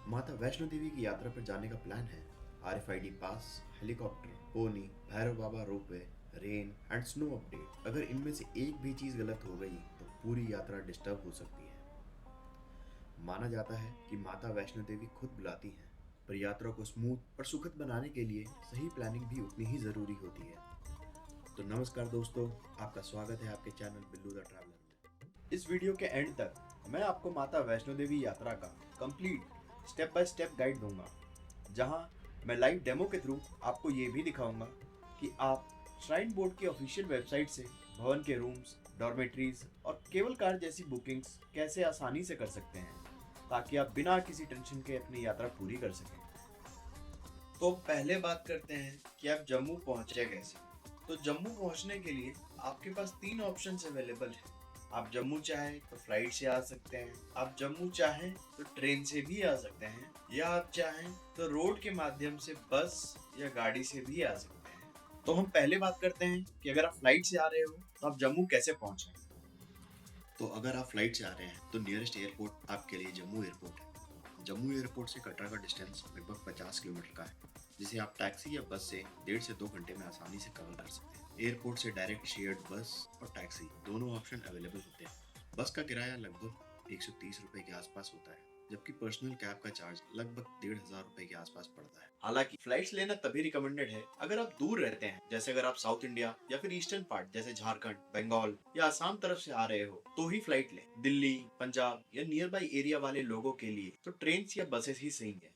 माता वैष्णो देवी की यात्रा पर जाने का प्लान है। RFID pass, helicopter, pony, Bhairav Baba ropeway, rain and snow update. अगर इनमें से एक भी चीज गलत हो गई तो पूरी यात्रा डिस्टर्ब हो सकती है। माना जाता है कि माता वैष्णो देवी खुद बुलाती हैं, पर यात्रा को स्मूथ और सुखद बनाने के लिए सही प्लानिंग भी उतनी ही जरूरी होती है। तो नमस्कार दोस्तों, आपका स्वागत है आपके चैनल बिल्लू द ट्रैवलर में। इस वीडियो के एंड तक मैं आपको माता वैष्णो देवी यात्रा का complete step by step guide दूंगा, जहां मैं लाइव डेमो के थ्रू आपको ये भी दिखाऊंगा कि आप श्राइन बोर्ड की ऑफिशियल वेबसाइट से भवन के रूम्स, डॉर्मेट्रीज और केबल कार जैसी बुकिंग्स कैसे आसानी से कर सकते हैं, ताकि आप बिना किसी टेंशन के अपनी यात्रा पूरी कर सकें। तो पहले बात करते हैं कि आप जम्मू पहुंचे कैसे। तो जम्मू पहुंचने के लिए आपके पास 3 ऑप्शंस अवेलेबल हैं। आप जम्मू चाहें तो फ्लाइट से आ सकते हैं, आप जम्मू चाहें तो ट्रेन से भी आ सकते हैं, या आप चाहें तो रोड के माध्यम से बस या गाड़ी से भी आ सकते हैं। तो हम पहले बात करते हैं कि अगर आप फ्लाइट से आ रहे हो तो आप जम्मू कैसे पहुंचे। तो अगर आप फ्लाइट से आ रहे हैं तो नियरेस्ट एयरपोर्ट आपके लिए जम्मू एयरपोर्ट है। जम्मू एयरपोर्ट से कटरा का डिस्टेंस लगभग 50 किलोमीटर का है, जिसे आप टैक्सी या बस से 1.5 से 2 घंटे में आसानी से कवर कर सकते हैं। एयरपोर्ट से डायरेक्ट शेयर्ड बस और टैक्सी दोनों ऑप्शन अवेलेबल होते हैं। बस का किराया लगभग 130 रुपए के आसपास होता है, जबकि पर्सनल कैब का चार्ज लगभग 1,500 रुपए के आसपास पड़ता है। हालांकि फ्लाइट्स लेना तभी रिकमेंडेड है अगर आप दूर रहते हैं, जैसे अगर आप साउथ इंडिया या फिर ईस्टर्न पार्ट जैसे झारखंड, बंगाल या आसाम तरफ से आ रहे हो तो ही फ्लाइट लें। दिल्ली, पंजाब या नियर बाई एरिया वाले लोगों के लिए तो ट्रेन या बसेस ही सही है,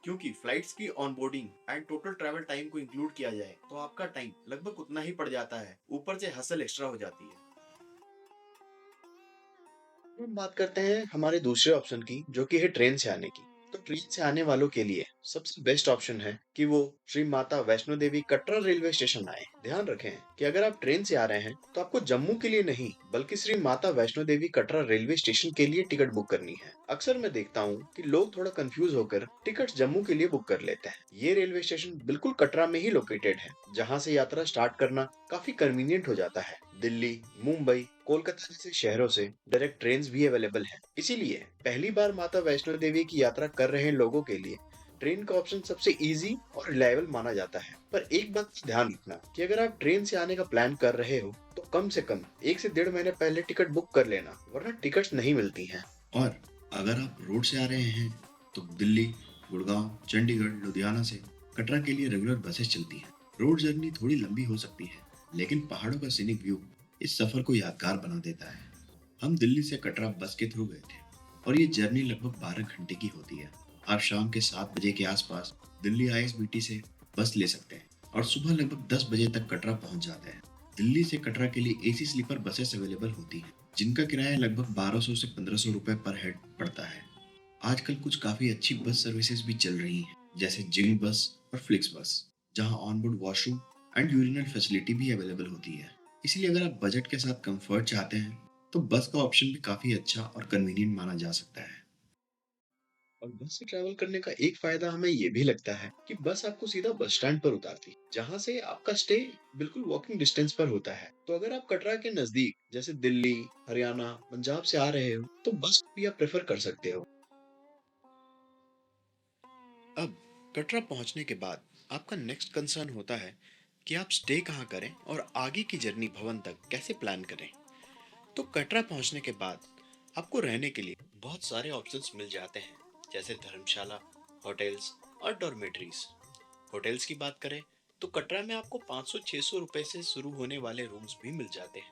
क्योंकि फ्लाइट्स की onboarding and total travel time को इंक्लूड किया जाए तो आपका टाइम लगभग उतना ही पड़ जाता है, ऊपर से हसल एक्स्ट्रा हो जाती है। हम बात करते हैं हमारे दूसरे ऑप्शन की, जो कि है ट्रेन से आने की। तो ट्रेन से आने वालों के लिए सबसे बेस्ट ऑप्शन है कि वो श्री माता वैष्णो देवी कटरा रेलवे स्टेशन आए। ध्यान रखें कि अगर आप ट्रेन से आ रहे हैं तो आपको जम्मू के लिए नहीं बल्कि श्री माता वैष्णो देवी कटरा रेलवे स्टेशन के लिए टिकट बुक करनी है। अक्सर मैं देखता हूँ कि लोग थोड़ा कंफ्यूज होकर टिकट जम्मू के लिए बुक कर लेते हैं। ये रेलवे स्टेशन बिल्कुल कटरा में ही लोकेटेड है, जहाँ से यात्रा स्टार्ट करना काफी कन्वीनियंट हो जाता है। दिल्ली, मुंबई, कोलकाता जैसे शहरों से डायरेक्ट ट्रेन भी अवेलेबल हैं। इसीलिए पहली बार माता वैष्णो देवी की यात्रा कर रहे लोगों के लिए ट्रेन का ऑप्शन सबसे इजी और रिलायबल माना जाता है। पर एक बात का ध्यान रखना कि अगर आप ट्रेन से आने का प्लान कर रहे हो तो कम से कम 1 से 1.5 महीने पहले टिकट बुक कर लेना, वरना टिकट्स नहीं मिलती हैं। और अगर आप रोड से आ रहे हैं तो दिल्ली, गुड़गांव, चंडीगढ़, लुधियाना से कटरा के लिए रेगुलर बसेस चलती हैं। रोड जर्नी थोड़ी लंबी हो सकती है, लेकिन पहाड़ों का सीनिक व्यू इस सफर को यादगार बना देता है। हम दिल्ली से कटरा बस के थ्रू गए थे और ये जर्नी लगभग 12 घंटे की होती है। आप शाम के 7 बजे के आसपास दिल्ली ISBT से बस ले सकते हैं और सुबह लगभग 10 बजे तक कटरा पहुंच जाते हैं। दिल्ली से कटरा के लिए AC स्लीपर बसेस अवेलेबल होती हैं, जिनका किराया लगभग 1200 से 1500 रुपए पर हेड पड़ता है। आजकल कुछ काफी अच्छी बस सर्विसेज भी चल रही हैं, जैसे जिंग बस और फ्लिक्स बस, जहां onboard washroom and urinal facility भी अवेलेबल होती है। इसलिए अगर आप बजट के साथ कंफर्ट चाहते हैं तो बस का ऑप्शन भी काफी अच्छा और कन्वीनियंट माना जा सकता है। और बस से ट्रैवल करने का एक फायदा हमें ये भी लगता है कि बस आपको सीधा बस स्टैंड पर उतारती है, जहाँ से आपका स्टे बिल्कुल वॉकिंग डिस्टेंस पर होता है। तो अगर आप कटरा के नजदीक जैसे दिल्ली, हरियाणा, पंजाब से आ रहे हो तो बस भी आप प्रेफर कर सकते हो। अब कटरा पहुंचने के बाद आपका नेक्स्ट कंसर्न होता है कि आप स्टे कहाँ करें और आगे की जर्नी भवन तक कैसे प्लान करें। तो कटरा पहुंचने के बाद आपको रहने के लिए बहुत सारे ऑप्शंस मिल जाते हैं, जैसे धर्मशाला, होटल्स और डॉर्मेटरीज। होटल्स की बात करें तो कटरा में आपको 500-600 रुपए से शुरू होने वाले रूम्स भी मिल जाते हैं,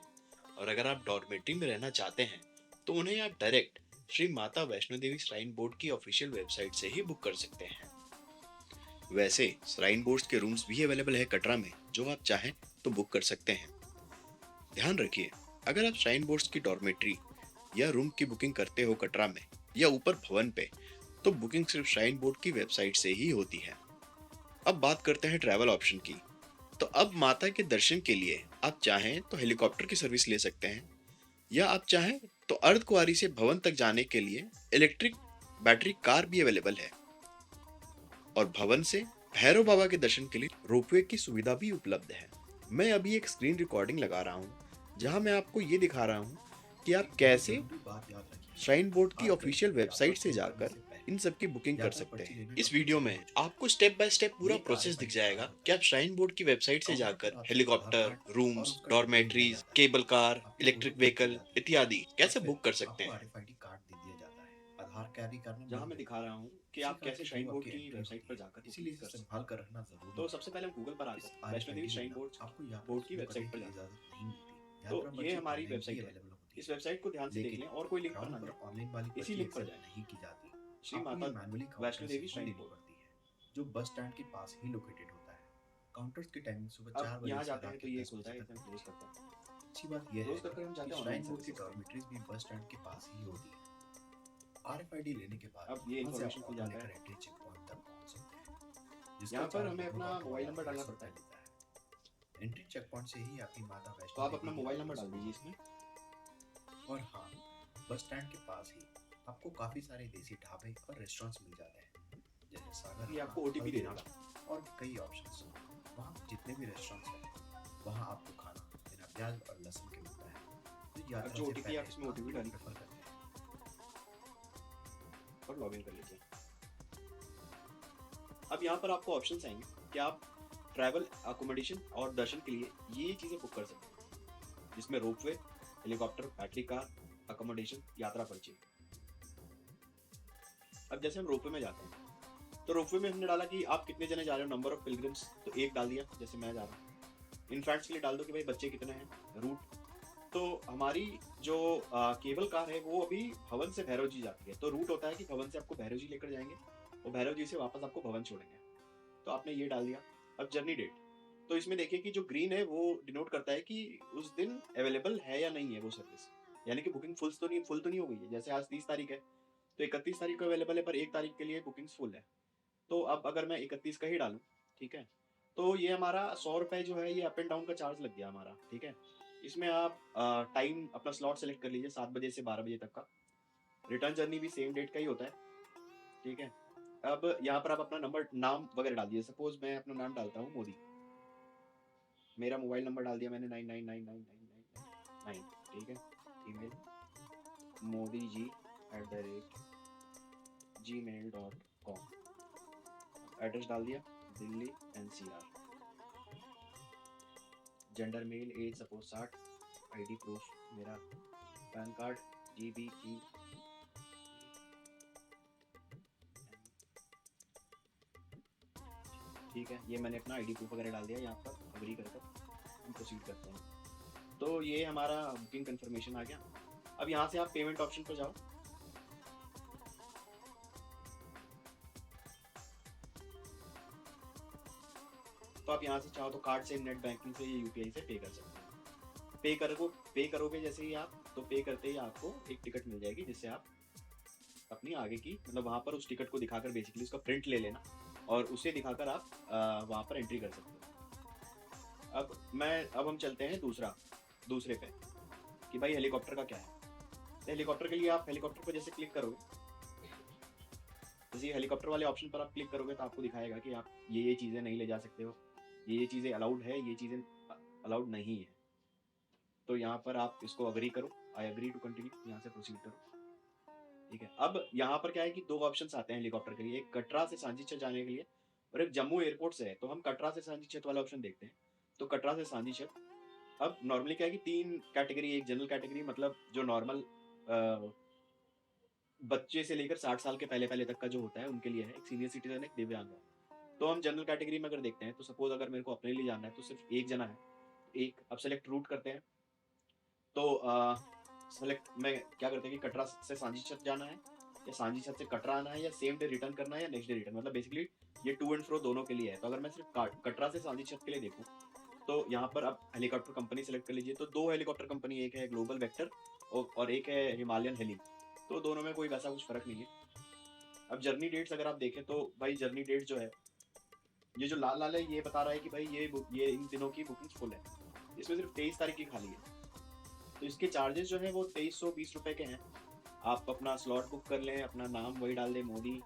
और अगर आप डॉर्मेटरी में रहना चाहते हैं तो उन्हें आप direct Shri Mata Vaishno Devi shrine board की ऑफिशियल वेबसाइट से ही बुक कर सकते हैं। वैसे श्राइन बोर्ड के रूम्स भी अवेलेबल है कटरा में, जो आप चाहें तो बुक कर सकते हैं। ध्यान रखिए, अगर आप श्राइन बोर्ड की डॉर्मेटरी या रूम की बुकिंग करते हो कटरा में या ऊपर भवन पे, तो बुकिंग सिर्फ श्राइन बोर्ड की वेबसाइट से ही होती है। अब बात करते हैं ट्रैवल ऑप्शन की। तो अब माता के दर्शन के लिए आप चाहें तो हेलीकॉप्टर की सर्विस ले सकते हैं, या आप चाहें तो अर्धकुंवारी से भवन तक जाने के लिए इलेक्ट्रिक बैटरी कार भी अवेलेबल है, और भवन से भैरव बाबा के दर्शन के लिए रोपवे की सुविधा भी उपलब्ध है। मैं अभी एक स्क्रीन रिकॉर्डिंग लगा रहा हूँ, जहाँ मैं आपको ये दिखा रहा हूँ कि आप कैसे श्राइन बोर्ड की ऑफिशियल वेबसाइट से जाकर इन सब की बुकिंग कर यात्रा सकते पर्ची हैं। लेने इस का वीडियो प्रोसीजर में हो चुका है। आपको स्टेप बाय स्टेप पूरा ये एक प्रोसेस दिख RFID जाएगा कार्ड कि आप होता है। श्राइन बोर्ड की वेबसाइट से काउंटर जाकर पर आपसे आधार हेलीकॉप्टर, कार्ड और रूम्स, उसका डिटेल लिया डॉर्मेट्रीज, जाता है। केबल कार, आपकी फोटो इलेक्ट्रिक क्लिक की व्हीकल जाती है इत्यादि और कैसे फिर बुक कर सकते आपको हैं। RFID कार्ड दे दिया जाता है। आधार कैरी करना जहाँ नहीं मैं दिखा होता। रहा हूँ कि इसी आप कार्ड कैसे के श्राइन थ्रू बोर्ड आपकी की एंट्री वेबसाइट होती पर है, जाकर बुकिंग इसीलिए इसे कर सकते संभाल हैं। कर रखना जरूरी तो है। सबसे पहले हम गूगल पर इस आकर वैष्णो देवी RFID श्राइन बिना बोर्ड आपको यात्रा बोर्ड की शुरू वेबसाइट करने पर की जाते हैं। इजाजत नहीं मिलती। तो यात्रा ये पर्ची हमारी ऑनलाइन भी वेबसाइट है। अवेलेबल होती इस है, वेबसाइट को ध्यान से देख लेकिन लें और कोई लिंक पर ना ग्राउंड पर जाए। ऑनलाइन वाली इसी पर्ची लिंक पर एक्सेप्ट जाए, नहीं की जाती। श्री आपको ये माता मैनुअली काउंटर वैष्णो से देवी ही श्राइन लेनी बोर्ड। पड़ती है, जो बस स्टैंड के पास ही लोकेटेड होता है। काउंटर्स की टाइमिंग सुबह अब 4 बजे यहाँ से जाते हैं रात तो के ये 10 खुलता बजे है, तक इसे हम होती क्लोज है। करते हैं। अच्छी बात यह क्लोज है करके हम कि जाते हैं ऑनलाइन श्राइन बोर्ड की सर्विसेज पे। डॉर्मेट्रीज भी बस स्टैंड के पास ही होती है। RFID लेने के बाद अब ये वहां से आप इन्फॉर्मेशन खुल ऑटो जाता लेकर है। एंट्री चेक पॉइंट तक पहुंच सकते हैं, जिसका यहाँ पर चार्ज हमें लगभग अपना आपको मोबाइल नंबर डालना 1,250 पड़ता रुपये है। लेता है। एंट्री चेक पॉइंट से ही आपकी माता तो वैष्णो आप अपना देवी की मोबाइल यात्रा नंबर डाल शुरू दीजिए होगी। इसमें। और हाँ, बस स्टैंड के पास ही आपको काफी सारे देसी ढाबे और रेस्टोरेंट्स मिल जाते हैं, जैसे सागर ये रत्ना, आपको OTP दे हल्दीराम देगा। और कई ऑप्शंस। वहाँ जितने भी रेस्टोरेंट्स हैं, वहाँ आपको खाना बिना प्याज और लहसुन के मिलता है, जो अब यात्रा जो से OTP पहले आप इसमें आप OTP लोग डालिए प्रेफर करते हैं। और लॉगिन कर लीजिए। अब यहाँ पर आपको ऑप्शंस आएंगे कि आप ट्रैवल, अकोमोडेशन और दर्शन के लिए ये चीज़ें बुक कर सकते हैं, जिसमें ropeway, helicopter, battery car, accommodation, यात्रा पर्ची। अब जैसे हम रोपवे में जाते हैं तो रोपवे में हमने डाला कि आप कितने जने जा रहे हो, नंबर ऑफ पिलग्रिम्स, तो एक डाल दिया जैसे मैं जा रहा हूँ। इनफैक्ट्स के लिए डाल दो कि भाई बच्चे कितने हैं, रूट। तो हमारी जो केबल कार है वो अभी भवन से भैरव जी जाती है, तो रूट होता है कि भवन से आपको भैरव जी लेकर जाएंगे और भैरव जी से वापस आपको भवन छोड़ेंगे। तो आपने ये डाल दिया। अब जर्नी डेट, तो इसमें देखिए कि जो ग्रीन है वो डिनोट करता है कि उस दिन अवेलेबल है या नहीं है वो सर्विस, यानी कि बुकिंग फुल तो नहीं हो गई है। जैसे आज 30 तारीख है तो 31 तारीख को अवेलेबल है, पर 1 तारीख के लिए बुकिंग्स फुल है। तो अब अगर मैं 31 का ही डालूं, ठीक है, तो ये हमारा 100 रुपये जो है ये अप एंड डाउन का चार्ज लग गया हमारा, ठीक है। इसमें आप टाइम अपना स्लॉट सेलेक्ट कर लीजिए 7 बजे से 12 बजे तक का। रिटर्न जर्नी भी सेम डेट का ही होता है, ठीक है। अब यहाँ पर आप अपना नंबर, नाम वगैरह डाल दीजिए। सपोज मैं अपना नाम डालता हूँ मोदी, मेरा मोबाइल नंबर डाल दिया मैंने 99999999, ठीक है। ईमेल modi@gmail.com, एड्रेस डाल दिया Delhi NCR, gender male, age suppose 60, ID proof मेरा पैन कार्ड, GB की, ठीक है। ये मैंने अपना ID प्रूफ वगैरह डाल दिया, यहाँ पर अग्री कर हम प्रोसीड करते हैं। तो ये हमारा बुकिंग कंफर्मेशन आ गया। अब यहाँ से आप पेमेंट ऑप्शन पर जाओ। तो आप यहाँ से चाहो तो कार्ड से, नेट बैंकिंग से या UPI से पे कर सकते हैं। पे करोगे जैसे ही आप, तो पे करते ही आपको एक टिकट मिल जाएगी, जिससे आप अपनी आगे की, मतलब वहाँ पर उस टिकट को दिखाकर बेसिकली उसका प्रिंट ले लेना और उसे दिखाकर आप वहाँ पर एंट्री कर सकते हो। अब हम चलते हैं दूसरे पे कि भाई हेलीकॉप्टर का क्या है। तो हेलीकॉप्टर के लिए आप हेलीकॉप्टर पर जैसे क्लिक करोगे, जैसे हेलीकॉप्टर वाले ऑप्शन पर आप क्लिक करोगे तो आपको दिखाएगा कि आप ये चीज़ें नहीं ले जा सकते हो, ये चीज़ें अलाउड है, ये चीज़ें अलाउड नहीं है। तो यहाँ पर आप इसको अग्री करो, आई अग्री टू कंटिन्यू, यहाँ से प्रोसीड करो, ठीक है। अब यहाँ पर क्या है कि दो ऑप्शंस आते हैं हेलीकॉप्टर के लिए, एक कटरा से सांजीछत जाने के लिए और एक जम्मू एयरपोर्ट से है। तो हम कटरा से सांजीछत वाला ऑप्शन देखते हैं। तो कटरा से सांजीछत, अब नॉर्मली क्या है कि 3 कैटेगरी, एक जनरल कैटेगरी, मतलब जो नॉर्मल बच्चे से लेकर 60 साल के पहले तक का जो होता है उनके लिए है, एक सीनियर सिटीजन, एक दिव्यांग है। तो हम जनरल कैटेगरी में अगर देखते हैं तो सपोज अगर मेरे को अपने लिए जाना है तो सिर्फ एक जना है, एक। अब सेलेक्ट रूट करते हैं तो सेलेक्ट में क्या करते हैं कि कटरा से सांजीछत जाना है या सांजीछत से कटरा आना है या सेम डे रिटर्न करना है या नेक्स्ट डे रिटर्न, मतलब बेसिकली ये टू एंड फ्रो दोनों के लिए है। तो अगर मैं सिर्फ कटरा से सांजीछत के लिए देखूँ तो यहाँ पर आप हेलीकॉप्टर कंपनी सेलेक्ट कर लीजिए। तो 2 हेलीकॉप्टर कंपनी, एक है ग्लोबल वेक्टर और एक है हिमालयन हेली। तो दोनों में कोई वैसा कुछ फर्क नहीं है। अब जर्नी डेट्स अगर आप देखें तो भाई जर्नी डेट जो है, ये जो लाल लाल है ये बता रहा है कि भाई ये इन दिनों की बुकिंग फुल है, इसमें सिर्फ 23 तारीख की खाली है। तो इसके चार्जेस जो है वो 2320 रुपये के हैं। आप अपना स्लॉट बुक कर लें, अपना नाम वही डाल दें Modi,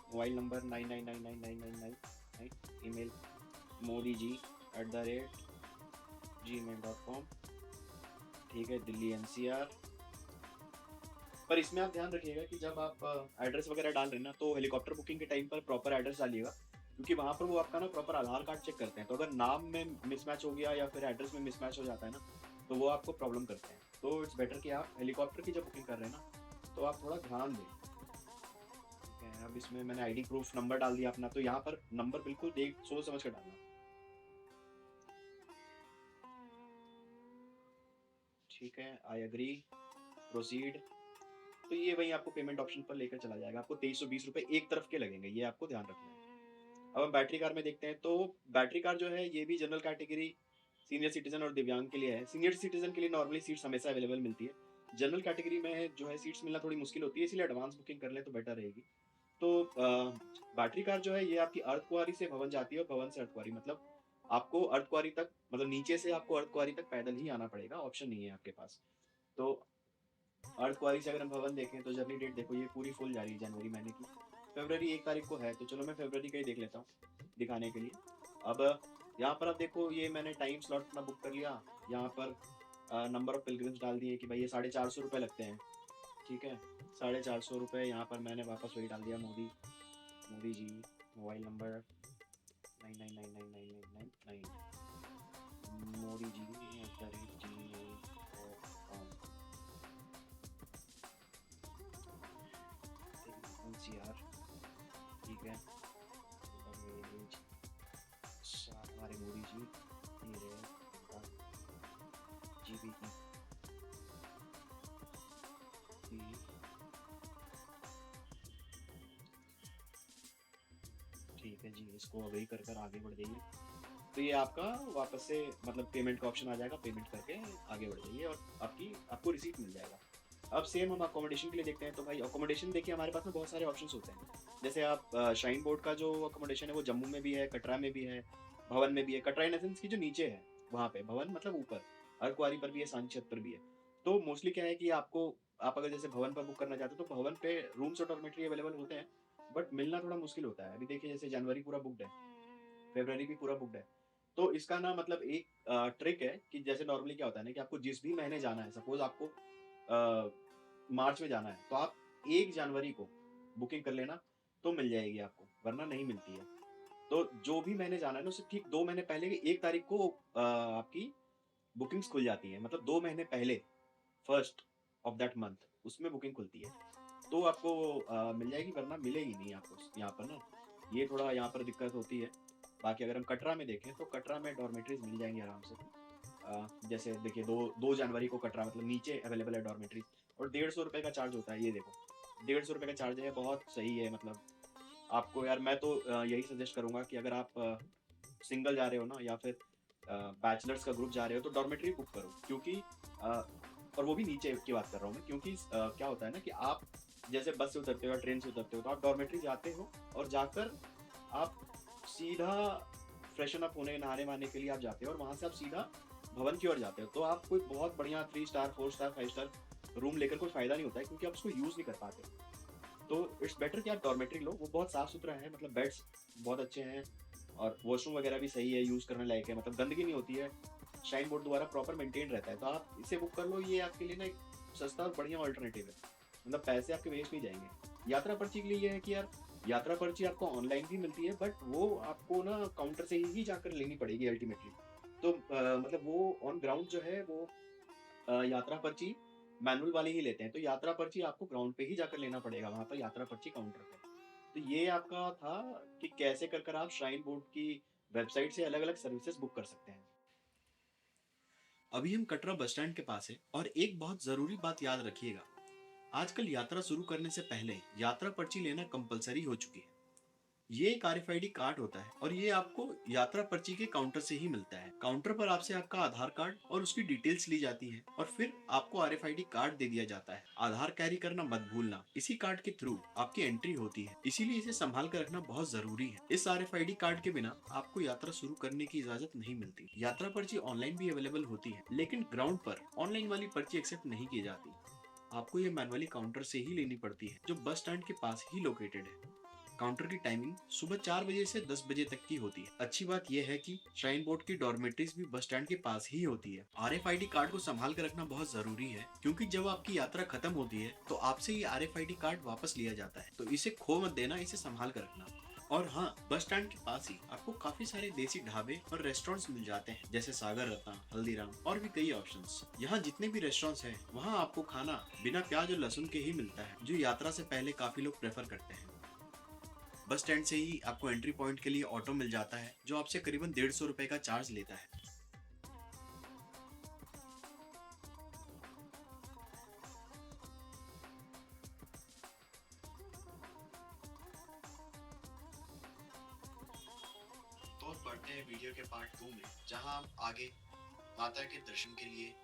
mobile number 99999999, email modiji@gmail.com, ठीक है, दिल्ली NCR। पर इसमें आप ध्यान रखिएगा कि जब आप एड्रेस वगैरह डाल रहे हैं ना, तो हेलीकॉप्टर बुकिंग के टाइम पर प्रॉपर एड्रेस डालिएगा, क्योंकि वहाँ पर वो आपका ना प्रॉपर आधार कार्ड चेक करते हैं। तो अगर नाम में मिसमैच हो गया या फिर एड्रेस में मिसमैच हो जाता है ना, तो वो आपको प्रॉब्लम करते हैं। तो इट्स बेटर कि आप हेलीकॉप्टर की जब बुकिंग कर रहे हैं ना, तो आप थोड़ा ध्यान दें। ठीक है, अब इसमें मैंने आईडी प्रूफ नंबर डाल दिया अपना, तो यहाँ पर नंबर बिल्कुल देख सोच समझ कर डालना। ठीक है, आई एग्री, प्रोसीड। तो ये वही आपको पेमेंट ऑप्शन पर लेकर चला जाएगा। आपको 2320 रुपये एक तरफ के लगेंगे, ये आपको ध्यान रखना है। अब हम बैटरी कार में देखते हैं, तो बैटरी कार जो है ये भी जनरल कैटेगरी, सीनियर सिटीजन और दिव्यांग के लिए है। सीनियर सिटीजन के लिए नॉर्मली सीट्स हमेशा अवेलेबल मिलती है। जनरल कैटेगरी में जो है सीट्स मिलना थोड़ी मुश्किल होती है, इसलिए एडवांस बुकिंग कर लें तो बेटर रहेगी। तो बैटरी कार जो है ये आपकी अर्धकुंवारी से भवन जाती है और भवन से अर्धकुंवारी, मतलब आपको अर्धकुंवारी तक, मतलब नीचे से आपको अर्धकुंवारी तक पैदल ही आना पड़ेगा, ऑप्शन नहीं है आपके पास। तो अर्धकुंवारी से अगर हम भवन देखें तो जर्नी डेट देखो, ये पूरी फुल जा रही है जनवरी महीने की। फरवरी 1 तारीख को है, तो चलो मैं फरवरी का ही देख लेता हूँ दिखाने के लिए। अब यहाँ पर आप देखो, ये मैंने टाइम स्लॉट अपना बुक कर लिया। यहाँ पर नंबर ऑफ पिलग्रिम्स डाल दिए कि भाई ये 450 रुपये लगते हैं। ठीक है, 450 रुपये यहाँ पर मैंने वापस वही डाल दिया, Modi Modi ji, mobile number 99999999, Modi ji @gmail.com, NCR। ठीक है, हमारे मोदी जी, ये रहे जीबी की। ठीक है जी, इसको अग्री कर कर आगे बढ़ जाइए। तो ये आपका वापस से मतलब पेमेंट का ऑप्शन आ जाएगा, पेमेंट करके आगे बढ़ जाइए और आपको रिसीट मिल जाएगा। अब सेम हम अकोमोडेशन के लिए देखते हैं, तो भाई अकोमोडेशन देखिए हमारे पास में बहुत सारे ऑप्शंस होते हैं। जैसे आप शाइन बोर्ड का जो अकोमोडेशन है वो जम्मू में भी है, कटरा में भी है, भवन में भी है। कटरा इन एसेंस की जो नीचे है वहाँ पे, भवन मतलब ऊपर, अर्धकुंवारी पर भी है, सांची पर भी है। तो मोस्टली क्या है कि आप अगर जैसे भवन पर बुक करना चाहते हो तो भवन पे रूम्स और डॉर्मेट्री अवेलेबल होते हैं, बट मिलना थोड़ा मुश्किल होता है। अभी देखिए जैसे जनवरी पूरा बुकड है, फरवरी भी पूरा बुकड है। तो इसका ना मतलब एक ट्रिक है कि जैसे नॉर्मली क्या होता है ना कि आपको जिस भी महीने जाना है, सपोज आपको मार्च में जाना है, तो आप 1 जनवरी को बुकिंग कर लेना, तो मिल जाएगी आपको, वरना नहीं मिलती है। तो जो भी महीने जाना है ना, उससे ठीक 2 महीने पहले की 1 तारीख को आपकी बुकिंग्स खुल जाती है, मतलब 2 महीने पहले, फर्स्ट ऑफ दैट मंथ उसमें बुकिंग खुलती है। तो आपको मिल जाएगी, वरना मिलेगी नहीं आपको यहाँ पर ना। ये थोड़ा यहाँ पर दिक्कत होती है। बाकी अगर हम कटरा में देखें तो कटरा में डॉर्मेट्रीज मिल जाएंगी आराम से। जैसे देखिए 2 जनवरी को कटरा मतलब नीचे अवेलेबल है डॉर्मेट्रीज, और 150 रुपये का चार्ज होता है। ये देखो 150 रुपये का चार्ज है, बहुत सही है। मतलब आपको यार मैं तो यही सजेस्ट करूँगा कि अगर आप सिंगल जा रहे हो ना, या फिर बैचलर्स का ग्रुप जा रहे हो, तो डॉर्मेट्री बुक करो, क्योंकि और वो भी नीचे की बात कर रहा हूँ मैं, क्योंकि क्या होता है ना कि आप जैसे बस से उतरते हो या ट्रेन से उतरते हो, तो आप डॉर्मेट्री जाते हो और जाकर आप सीधा फ्रेशन अप होने, नहाने वहाने के लिए आप जाते हो, और वहाँ से आप सीधा भवन की ओर जाते हो। तो आप कोई बहुत बढ़िया 3 स्टार 4 स्टार 5 स्टार रूम लेकर कोई फायदा नहीं होता है, क्योंकि आप उसको यूज़ नहीं कर पाते। तो इट्स बेटर कि आप डॉर्मेट्री लो, वो बहुत साफ सुथरा है, मतलब बेड्स बहुत अच्छे हैं, और वॉशरूम वगैरह भी सही है, यूज़ करने लायक है, मतलब गंदगी नहीं होती है, शाइन बोर्ड द्वारा प्रॉपर मेंटेन रहता है। तो आप इसे बुक कर लो, ये आपके लिए ना एक सस्ता और बढ़िया ऑल्टरनेटिव है, मतलब पैसे आपके वेस्ट नहीं जाएंगे। यात्रा पर्ची के लिए ये है कि यार यात्रा पर्ची आपको ऑनलाइन भी मिलती है, बट वो आपको ना काउंटर से ही जाकर लेनी पड़ेगी अल्टीमेटली। तो मतलब वो ऑन ग्राउंड जो है वो यात्रा पर्ची मैनुअल वाले ही लेते हैं, तो यात्रा पर्ची आपको ग्राउंड पे ही जाकर लेना पड़ेगा, वहाँ पर यात्रा पर्ची काउंटर पे। तो ये आपका था कि कैसे कर कर आप श्राइन बोर्ड की वेबसाइट से अलग अलग सर्विसेज बुक कर सकते हैं। अभी हम कटरा बस स्टैंड के पास है, और एक बहुत जरूरी बात याद रखिएगा, आजकल यात्रा शुरू करने से पहले यात्रा पर्ची लेना कंपलसरी हो चुकी है। ये एक RFID कार्ड होता है, और ये आपको यात्रा पर्ची के काउंटर से ही मिलता है। काउंटर पर आपसे आपका आधार कार्ड और उसकी डिटेल्स ली जाती है, और फिर आपको RFID कार्ड दे दिया जाता है। आधार कैरी करना मत भूलना, इसी कार्ड के थ्रू आपकी एंट्री होती है, इसीलिए इसे संभाल कर रखना बहुत जरूरी है। इस RFID कार्ड के बिना आपको यात्रा शुरू करने की इजाजत नहीं मिलती। यात्रा पर्ची ऑनलाइन भी अवेलेबल होती है, लेकिन ग्राउंड पर ऑनलाइन वाली पर्ची एक्सेप्ट नहीं की जाती। आपको ये मैनुअली काउंटर से ही लेनी पड़ती है, जो बस स्टैंड के पास ही लोकेटेड है। काउंटर की टाइमिंग सुबह 4 बजे से 10 बजे तक की होती है। अच्छी बात यह है कि श्राइन बोर्ड की डॉर्मेटरीज भी बस स्टैंड के पास ही होती है। RFID कार्ड को संभाल कर रखना बहुत जरूरी है, क्योंकि जब आपकी यात्रा खत्म होती है तो आपसे ये RFID कार्ड वापस लिया जाता है, तो इसे खो मत देना, इसे संभाल कर रखना। और हाँ, बस स्टैंड के पास ही आपको काफी सारे देसी ढाबे और रेस्टोरेंट्स मिल जाते हैं, जैसे सागर रत्ना, हल्दीराम और भी कई ऑप्शंस। यहाँ जितने भी रेस्टोरेंट्स हैं, वहाँ आपको खाना बिना प्याज और लहसुन के ही मिलता है, जो यात्रा से पहले काफी लोग प्रेफर करते हैं। बस स्टैंड से ही आपको एंट्री पॉइंट के लिए ऑटो मिल जाता है, जो आपसे करीबन 150 रुपए का चार्ज लेता है। तो अब बढ़ते हैं वीडियो के पार्ट 2 में, जहां हम आगे माता के दर्शन के लिए